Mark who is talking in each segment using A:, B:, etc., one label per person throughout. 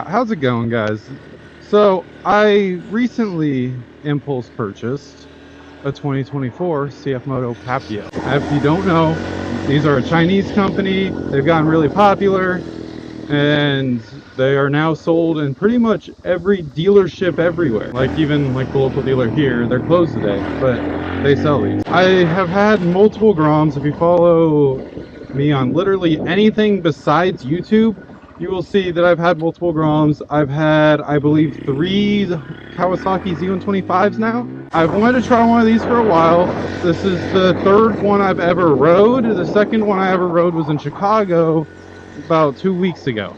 A: How's it going, guys? So I recently impulse purchased a 2024 CFMOTO Papio. If you don't know, these are a Chinese company. They've gotten really popular and they are now sold in pretty much every dealership everywhere. Like even like the local dealer here, they're closed today, but they sell these. I have had multiple Groms. If you follow me on literally anything besides YouTube, you will see that I've had multiple Groms. I've had, I believe, 3 Kawasaki Z125s now. I've wanted to try one of these for a while. This is the 3rd one I've ever rode. The 2nd one I ever rode was in Chicago about 2 weeks ago.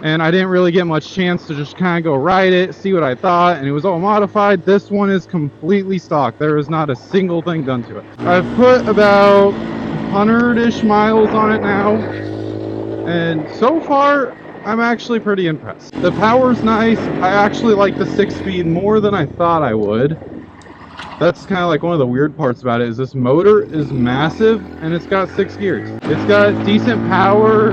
A: And I didn't really get much chance to just kind of go ride it, see what I thought, and it was all modified. This one is completely stock. There is not a single thing done to it. I've put about 100-ish miles on it now, and so far I'm actually pretty impressed. The power's nice. I actually like the 6-speed more than I thought I would. That's kind of like one of the weird parts about it, is this motor is massive and it's got 6 gears. It's got decent power.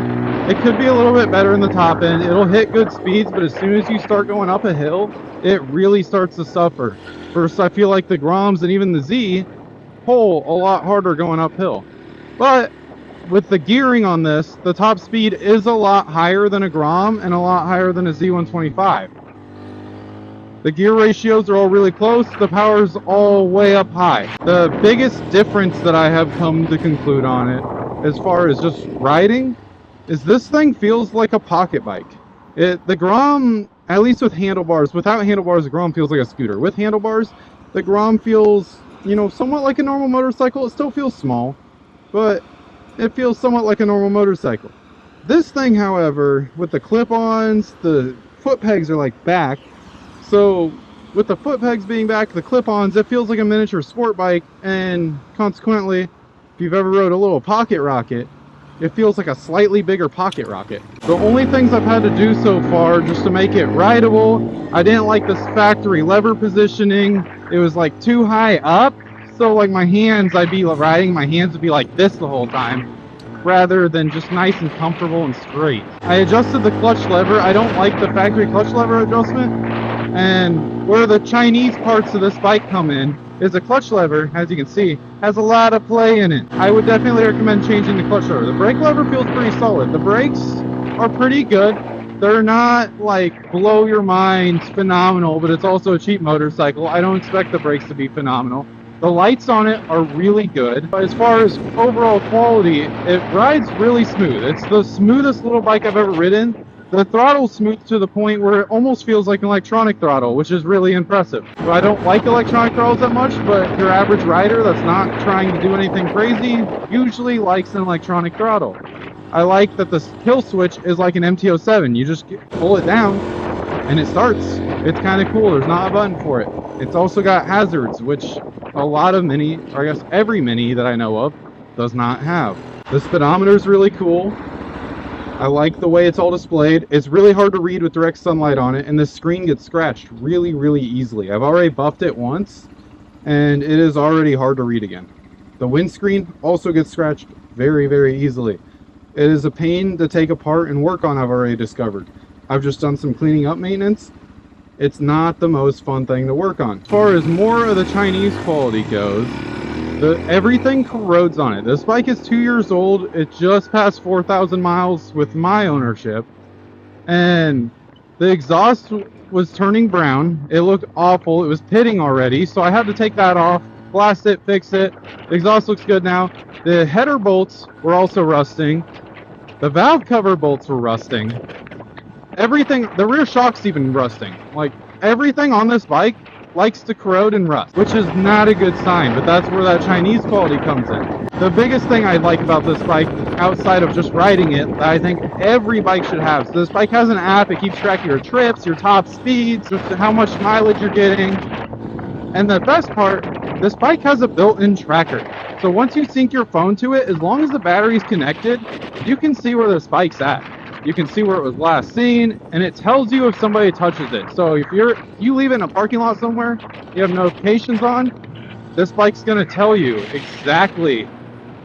A: It could be a little bit better in the top end. It'll hit good speeds, but as soon as you start going up a hill, it really starts to suffer. First, I feel like the Groms and even the Z pull a lot harder going uphill. But with the gearing on this, the top speed is a lot higher than a Grom and a lot higher than a Z125. The gear ratios are all really close. The power's all way up high. The biggest difference that I have come to conclude on it, as far as just riding, is this thing feels like a pocket bike. The Grom, at least with handlebars, without handlebars, the Grom feels like a scooter. With handlebars, the Grom feels, you know, somewhat like a normal motorcycle. It still feels small, but it feels somewhat like a normal motorcycle. This thing, however, with the clip-ons, the foot pegs are like back. So with the foot pegs being back, the clip-ons, it feels like a miniature sport bike, and consequently, if you've ever rode a little pocket rocket, it feels like a slightly bigger pocket rocket. The only things I've had to do so far just to make it rideable, I didn't like this factory lever positioning. It was like too high up, so like my hands, I'd be riding, my hands would be like this the whole time, rather than just nice and comfortable and straight. I adjusted the clutch lever. I don't like the factory clutch lever adjustment. And where the Chinese parts of this bike come in is the clutch lever, as you can see, has a lot of play in it. I would definitely recommend changing the clutch lever. The brake lever feels pretty solid. The brakes are pretty good. They're not like blow your mind phenomenal, but it's also a cheap motorcycle. I don't expect the brakes to be phenomenal. The lights on it are really good. But as far as overall quality, it rides really smooth. It's the smoothest little bike I've ever ridden. The throttle's smooth to the point where it almost feels like an electronic throttle, which is really impressive. So I don't like electronic throttles that much, but your average rider that's not trying to do anything crazy usually likes an electronic throttle. I like that the kill switch is like an MT-07. You just pull it down and it starts. It's kind of cool. There's not a button for it. It's also got hazards, which a lot of Mini, or I guess every Mini that I know of, does not have. The speedometer is really cool. I like the way it's all displayed. It's really hard to read with direct sunlight on it, and the screen gets scratched really, really easily. I've already buffed it once, and it is already hard to read again. The windscreen also gets scratched very, very easily. It is a pain to take apart and work on, I've already discovered. I've just done some cleaning up maintenance. It's not the most fun thing to work on. As far as more of the Chinese quality goes, everything corrodes on it. This bike is 2 years old. It just passed 4,000 miles with my ownership, and the exhaust was turning brown. It looked awful. It was pitting already, so I had to take that off, blast it, fix it. The exhaust looks good now. The header bolts were also rusting. The valve cover bolts were rusting. Everything, the rear shock's even rusting. Like, everything on this bike likes to corrode and rust, which is not a good sign, but that's where that Chinese quality comes in. The biggest thing I like about this bike, outside of just riding it, that I think every bike should have. So this bike has an app. It keeps track of your trips, your top speeds, how much mileage you're getting. And the best part, this bike has a built-in tracker. So once you sync your phone to it, as long as the battery's connected, you can see where this bike's at. You can see where it was last seen, and it tells you if somebody touches it. So if you leave it in a parking lot somewhere, you have notifications on, this bike's gonna tell you exactly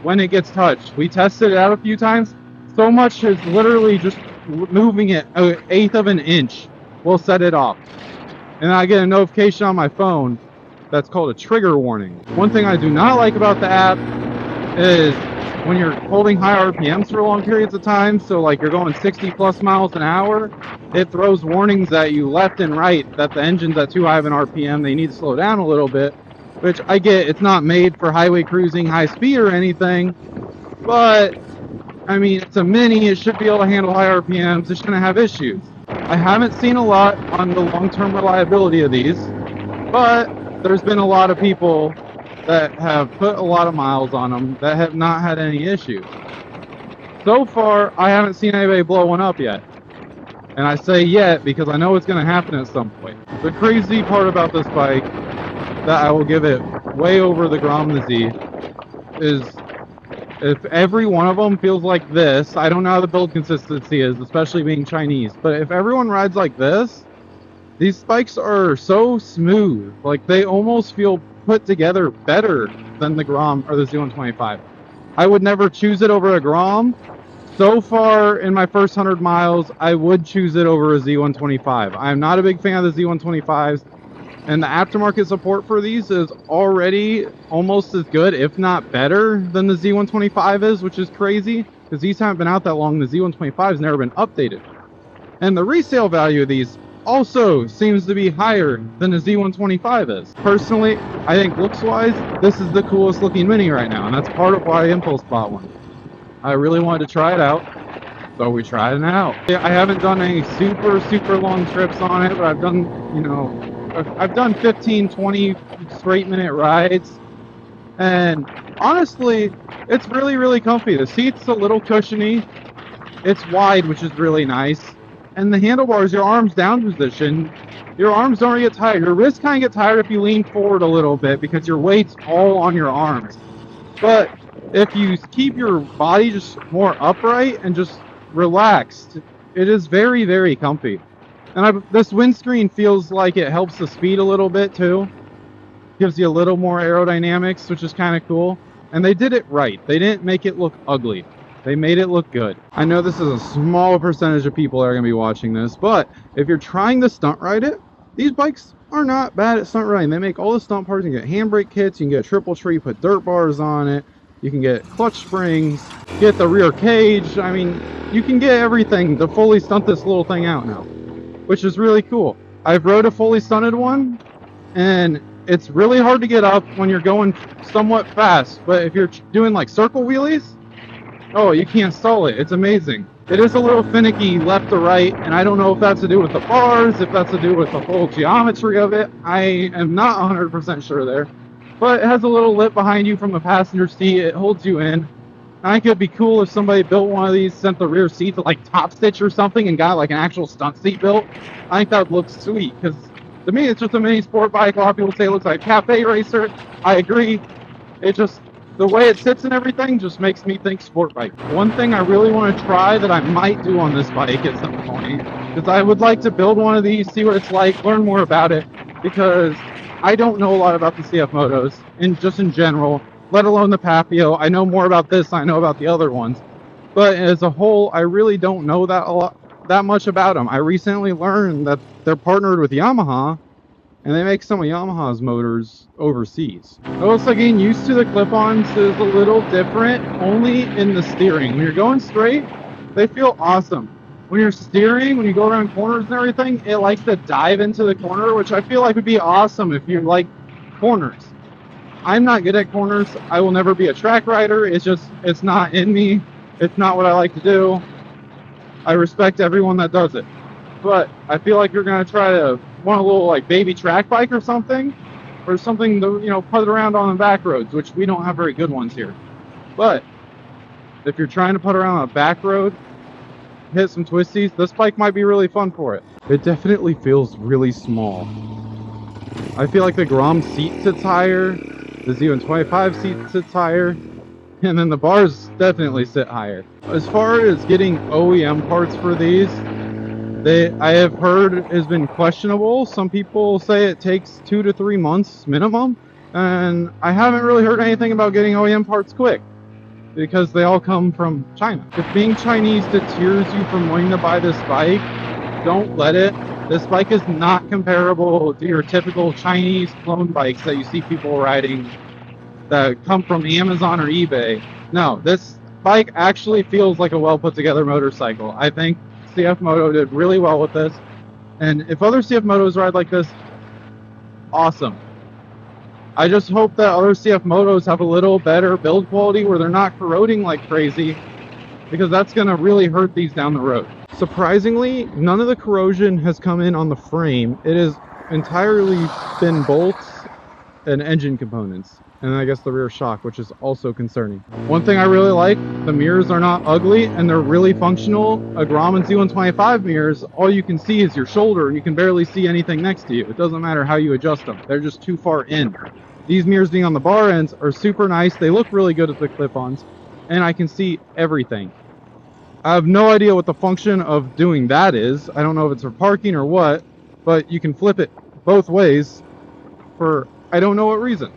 A: when it gets touched. We tested it out a few times. So much has literally just moving it an eighth of an inch will set it off. And I get a notification on my phone that's called a trigger warning. One thing I do not like about the app is when you're holding high RPMs for long periods of time, so like you're going 60 plus miles an hour, it throws warnings at you left and right that the engine's at too high of an RPM, they need to slow down a little bit, which I get, it's not made for highway cruising, high speed or anything, but I mean, it's a Mini, it should be able to handle high RPMs, it shouldn't have issues. I haven't seen a lot on the long-term reliability of these, but there's been a lot of people that have put a lot of miles on them that have not had any issues. So far, I haven't seen anybody blow one up yet. And I say yet because I know it's going to happen at some point. The crazy part about this bike, that I will give it way over the Grom the Z, is if every one of them feels like this, I don't know how the build consistency is, especially being Chinese, but if everyone rides like this, these bikes are so smooth, like they almost feel put together better than the Grom or the Z125. I would never choose it over a Grom. So far in my first 100 miles, I would choose it over a Z125. I'm not a big fan of the Z125s, and the aftermarket support for these is already almost as good, if not better, than the Z125 is, which is crazy, because these haven't been out that long. The Z125 has never been updated. And the resale value of these also seems to be higher than the Z125 is. Personally, I think looks-wise, this is the coolest looking Mini right now, and that's part of why I impulse bought one. I really wanted to try it out, so we tried it out. I haven't done any super long trips on it, but I've done, you know, I've done 15, 20 straight minute rides, and honestly, it's really comfy. The seat's a little cushiony, it's wide, which is really nice. And the handlebars, your arms down position, your arms don't really get tired. Your wrists kind of get tired if you lean forward a little bit because your weight's all on your arms. But if you keep your body just more upright and just relaxed, it is very comfy. And this windscreen feels like it helps the speed a little bit too. Gives you a little more aerodynamics, which is kind of cool. And they did it right. They didn't make it look ugly. They made it look good. I know this is a small percentage of people that are going to be watching this, but if you're trying to stunt ride it, these bikes are not bad at stunt riding. They make all the stunt parts. You can get handbrake kits, you can get a triple tree, put dirt bars on it, you can get clutch springs, get the rear cage. I mean, you can get everything to fully stunt this little thing out now, which is really cool. I've rode a fully stunted one, and it's really hard to get up when you're going somewhat fast, but if you're doing like circle wheelies, oh, you can't stall it. It's amazing. It is a little finicky left to right, and I don't know if that's to do with the bars, if that's to do with the whole geometry of it. I am not 100% sure there. But it has a little lip behind you from the passenger seat. It holds you in. I think it'd be cool if somebody built one of these, sent the rear seat to like Top Stitch or something, and got like an actual stunt seat built. I think that would look sweet, because to me it's just a mini sport bike. A lot of people say it looks like a cafe racer. I agree. It just, the way it sits and everything just makes me think sport bike. One thing I really want to try that I might do on this bike at some point, because I would like to build one of these, see what it's like, learn more about it, because I don't know a lot about the CFMOTOs, and just in general, let alone the Papio. I know more about this than I know about the other ones, but as a whole, I really don't know that much about them. I recently learned that they're partnered with Yamaha, and they make some of Yamaha's motors overseas. Also, getting used to the clip-ons is a little different, only in the steering. When you're going straight, they feel awesome. When you're steering, when you go around corners and everything, it likes to dive into the corner, which I feel like would be awesome if you like corners. I'm not good at corners. I will never be a track rider. It's not in me. It's not what I like to do. I respect everyone that does it. But I feel like you're going to try to want a little like baby track bike or something to, you know, put around on the back roads, which we don't have very good ones here. But if you're trying to put around on a back road, hit some twisties, this bike might be really fun for it. It definitely feels really small. I feel like the Grom seat sits higher, the Z125 seat sits higher, and then the bars definitely sit higher. As far as getting OEM parts for these, I have heard has been questionable. Some people say it takes 2 to 3 months minimum, and I haven't really heard anything about getting OEM parts quick. because they all come from China. If being Chinese deters you from wanting to buy this bike, don't let it. This bike is not comparable to your typical Chinese clone bikes that you see people riding that come from Amazon or eBay. No, this bike actually feels like a well put together motorcycle. I think CFMOTO did really well with this. And if other CFMOTOs ride like this, awesome. I just hope that other CFMOTOs have a little better build quality where they're not corroding like crazy, because that's going to really hurt these down the road. Surprisingly, none of the corrosion has come in on the frame. It has entirely been bolts and engine components, and I guess the rear shock, which is also concerning. One thing I really like, the mirrors are not ugly and they're really functional. A Grom and Z125 mirrors, all you can see is your shoulder and you can barely see anything next to you. It doesn't matter how you adjust them, they're just too far in. These mirrors being on the bar ends are super nice. They look really good at the clip-ons, and I can see everything. I have no idea what the function of doing that is. I don't know if it's for parking or what, but you can flip it both ways for I don't know what reason.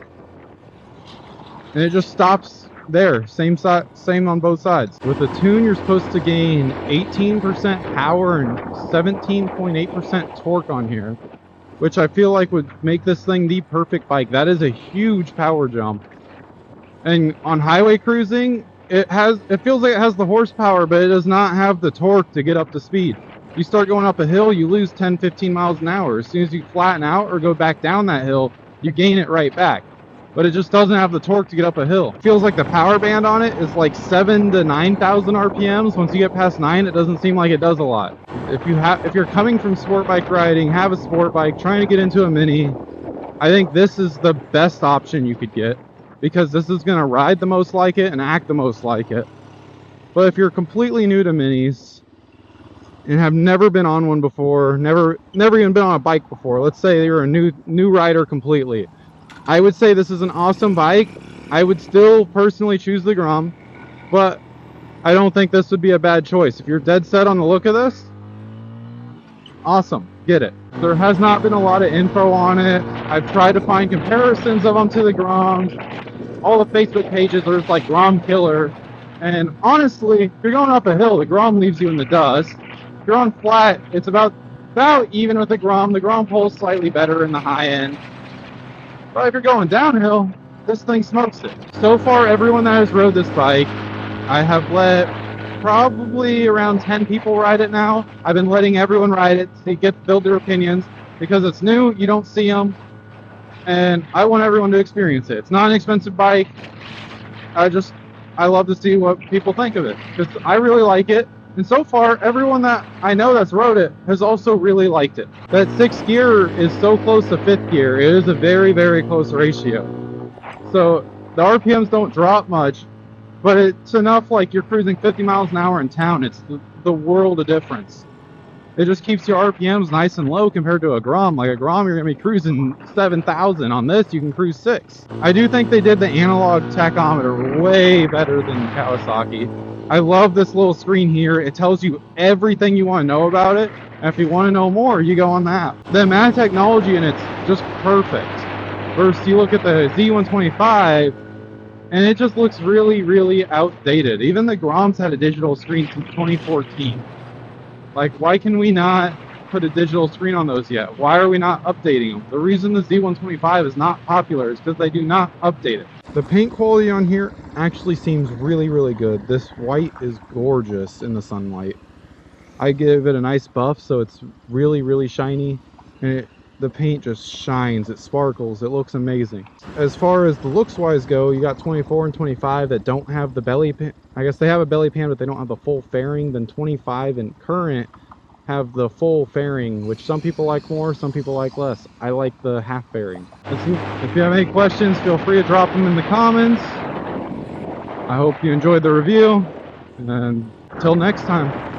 A: And it just stops there, same on both sides. With the tune, you're supposed to gain 18% power and 17.8% torque on here, which I feel like would make this thing the perfect bike. That is a huge power jump. And on highway cruising, it feels like it has the horsepower, but it does not have the torque to get up to speed. You start going up a hill, you lose 10-15 miles an hour. As soon as you flatten out or go back down that hill, you gain it right back. But it just doesn't have the torque to get up a hill. It feels like the power band on it is like 7,000 to 9,000 RPMs. Once you get past 9, it doesn't seem like it does a lot. If you're coming from sport bike riding, have a sport bike, trying to get into a mini, I think this is the best option you could get, because this is going to ride the most like it and act the most like it. But if you're completely new to minis and have never been on one before, never even been on a bike before, let's say you're a new rider completely, I would say this is an awesome bike. I would still personally choose the Grom, but I don't think this would be a bad choice. If you're dead set on the look of this, awesome, get it. There has not been a lot of info on it. I've tried to find comparisons of them to the Groms. All the Facebook pages are just like Grom killer. And honestly, if you're going up a hill, the Grom leaves you in the dust. If you're on flat, it's about even with the Grom. The Grom pulls slightly better in the high end. But if you're going downhill, this thing smokes it. So far, everyone that has rode this bike, I have let probably around 10 people ride it now. I've been letting everyone ride it to build their opinions, because it's new, you don't see them, and I want everyone to experience it. It's not an expensive bike. I love to see what people think of it, because I really like it. And so far, everyone that I know that's rode it has also really liked it. That 6th gear is so close to 5th gear. It is a very, very close ratio. So the RPMs don't drop much, but it's enough like you're cruising 50 miles an hour in town. It's the world of difference. It just keeps your RPMs nice and low compared to a Grom. Like a Grom, you're going to be cruising 7,000. On this, you can cruise 6. I do think they did the analog tachometer way better than Kawasaki. I love this little screen here. It tells you everything you want to know about it. And if you want to know more, you go on that. The amount of technology in it's just perfect. First, you look at the Z125, and it just looks really, really outdated. Even the Groms had a digital screen since 2014. Like, why can we not put a digital screen on those yet? Why are we not updating them? The reason the Z125 is not popular is because they do not update it. The paint quality on here actually seems really, really good. This white is gorgeous in the sunlight. I give it a nice buff, so it's really, really shiny. And the paint just shines, it sparkles, it looks amazing. As far as the looks wise go, you got 24 and 25 that don't have the belly pan. I guess they have a belly pan, but they don't have the full fairing. Then 25 and current have the full fairing, which some people like more, some people like less. I like the half fairing. If you have any questions, feel free to drop them in the comments. I hope you enjoyed the review, and until next time.